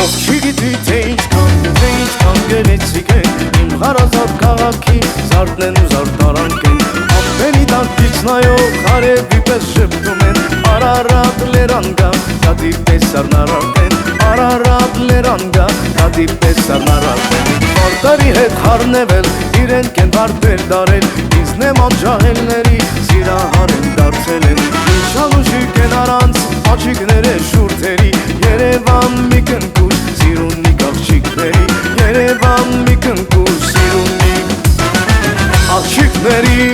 Ով չի գիտի թե ինչքան գեղեցիկ են Իմ հարազատ քաղաքի զարդն ու զարդարանք են Ամպերի տանտից նայող հարևի պես շպտում են Արարատ լերանգա, կատի պես սարնարակ են Արարատ լերանգա, կատի պես սարնարակ են Վարտարի հետ հարնևել, իրենք են վարտեր դարել Ինձ նեման ջահելների սիրահար են դարձել են Ինչանուշիկ են արանց աչիկները շուրթերի Երևան մի կնկուշ սիրունիկ աղջիկների Երևան մի կնկուշ սիրունիկ աղջիկների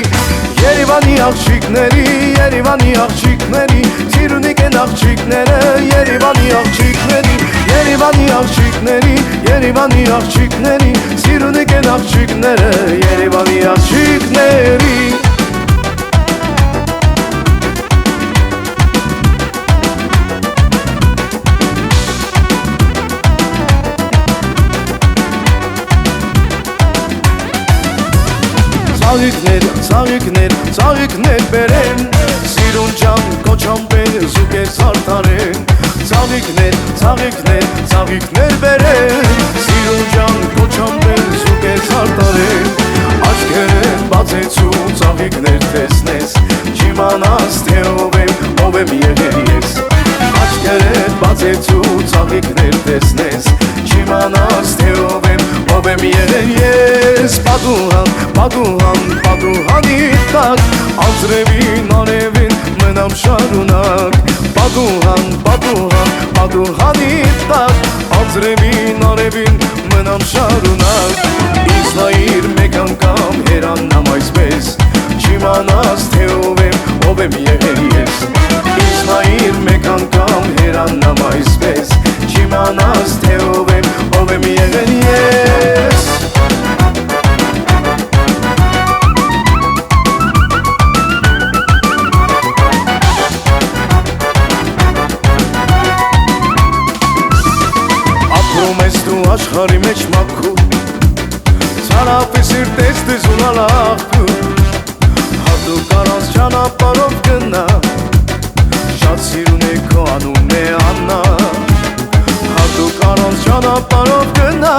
Երևանի աղջիկների, Երևանի աղջիկների Սիրունիկ են աղջիկները, Երևանի աղջիկների Երևանի աղջիկների, Երևանի աղջիկների Սիրունիկ են աղջիկները, Երևանի աղջիկների Ծաղիկներ բերեն Սիրուն ճամ կոչամբեր զուգեր զարդարեն Ծաղիկներ բերեն Սիրուն ճամ կոչամբեր զուգեր զարդարեն Աչքերեն բացեցու ծաղիկներ տեսնես Չիմանաս թե ով եմ եղել ես Աչքերեն բացեցու ծաղիկներ տեսնես Չիմանաս թե ով եմ եղել ես Պատուհանի տակ Անձրևին արևին մնամ շարունակ Պատուհանի տակ Անձրևին արևին մնամ շարունակ Ինձ նայիր մեկ անգամ հերանամ այսպես Չիմանաս թե ով եմ եղել ես Ինձ նայիր մեկ անգամ հերանամ այսպես Չիմանաս թե ով եմ եղել ես Աշխարի մեջ մաքուր Ցարապի սիրտես դեզունալ աղբյուր Հատուկ առանց ճանապարհով գնա Շատ սիրուն է քո անունն է Աննա Հատուկ առանց ճանապարհով գնա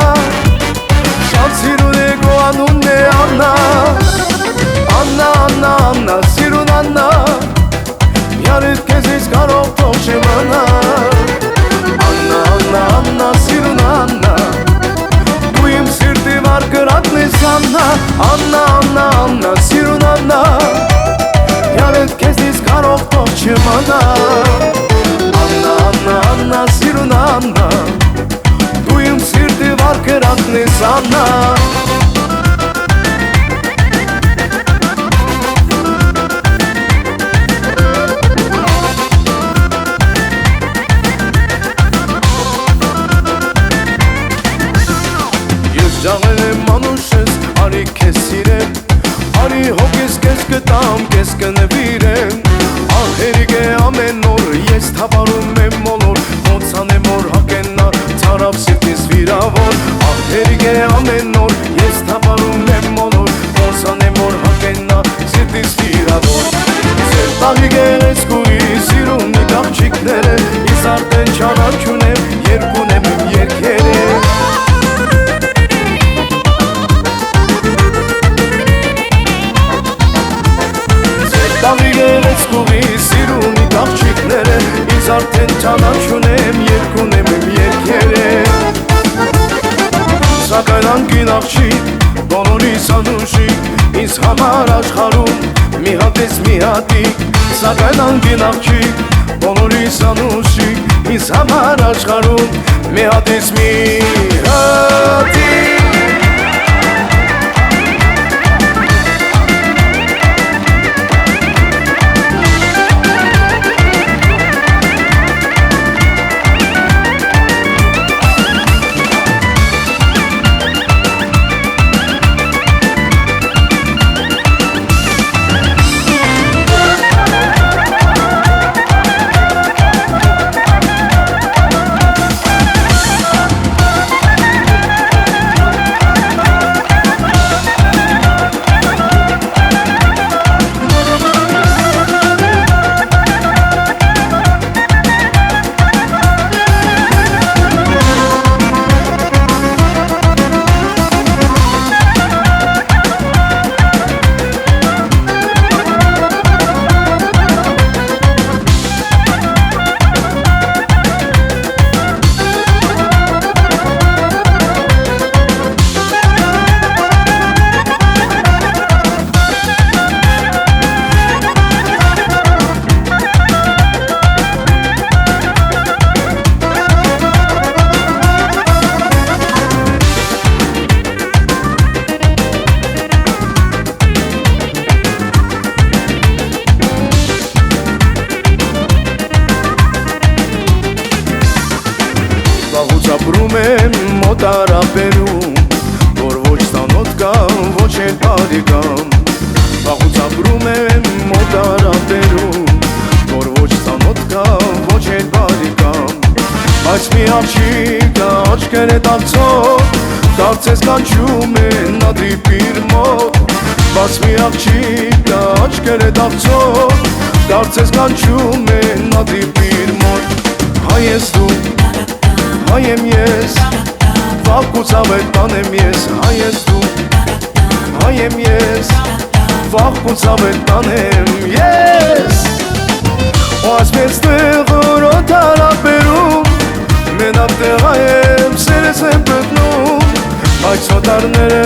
Շատ սիրուն է քո անունն է Աննա Աննա, սիրուն Աննա Յարդ քեզից կարող թող չիմանա Աննա, սիրուն Աննա Դու իմ սիրտի վարկրակն ես Աննա Աննա, սիրուն Աննա Յարդ քեզից կարող թող չիմանա Աննա, սիրուն Աննա Դու իմ սիրտի վարկրակն ես Աննա Ջաղել եմ անուշես, արի քեզ սիրեմ Արի հոգես կեզ կտամ, կեզ կնվիրեմ Ահերիք է ամեն օր, ես թավարում եմ մոլոր Ոնցանեմ օր հակենա, ծարավ սիրտիս վիրավոր Ահերիք է ամեն օր, ես թավարում եմ մոլոր Ոնցանեմ օր հակենա, սիրտիս վիրավոր Ձեր տաղի գեղեցկուի, սիրունիկ աղջիկները Ես արդեն չանաչուն եմ, երկուն եմ իմ երկերը Տաղի գեղեցկուղի սիրունիկ աղջիկները Ինձ արդեն ճանաչուն եմ, երկուն եմ իմ երկերը Սակայն անգին աղջիկ, բոլորիս անուշիկ Ինձ համար աշխարհում մի հատ ես մի հատիկ Սակայն անգին աղջիկ, բոլորիս անուշիկ Ինձ համար աշխարհում մի հատ ես մի հատիկ ապրում եմ մոտ արաբերում, որ ոչ ծանոթ կամ ոչ էլ բարի կամ Վաղուց ապրում եմ մոտ արաբերում, որ ոչ ծանոթ կամ ոչ էլ բարի կամ Բայց մի աղջիկ աչքերը տալցող, կարծես կանչում են նա դիպիր մոտ Բայց մի աղջիկ աչքերը տալցող, կարծես կանչում են նա դիպիր մոտ Հայ ես դու, հայ եմ ես, վաղուց ավետ տանեմ ես Հայ ես դու, հայ եմ ես, վաղուց ավետ տանեմ ես Ու ասպես տեղոր օտարապերում Մենակ տեղա եմ, սերես եմ պտնում Բայց օտարները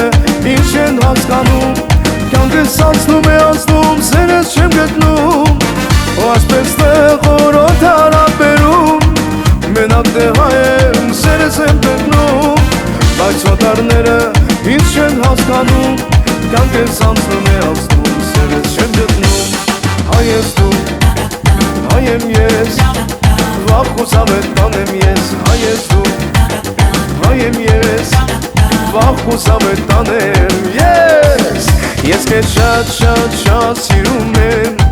ինչ են հասկանում Կյանքս անցնում է անցնում, սերես չեմ գտնում Ու ասպես տեղոր օտարապերում Մենակ տեղա եմ, սերես եմ պտնում Բայց օտարները ինչ են հասկանում Կյանքս անցնում է անցնում, սերես չեմ գտնում Հայ ես դու, հայ եմ ես Վաղուց ավետ տանեմ ես Հայ ես դու, հայ եմ ես Վաղուց ավետ տանեմ ես Ես քեզ շատ սիրում եմ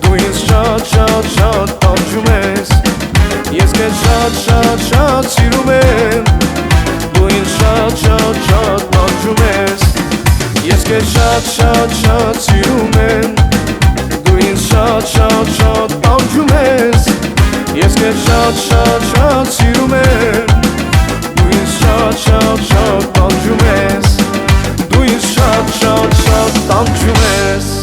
Դու ինձ շատ տանջում ես Ես քեզ շատ սիրում եմ Դու ինձ շատ տանջում ես Ես քեզ շատ սիրում եմ Դու ինձ շատ տանջում ես Ես քեզ շատ սիրում եմ Դու ինձ շատ տանջում ես Դու ինձ շատ տանջում ես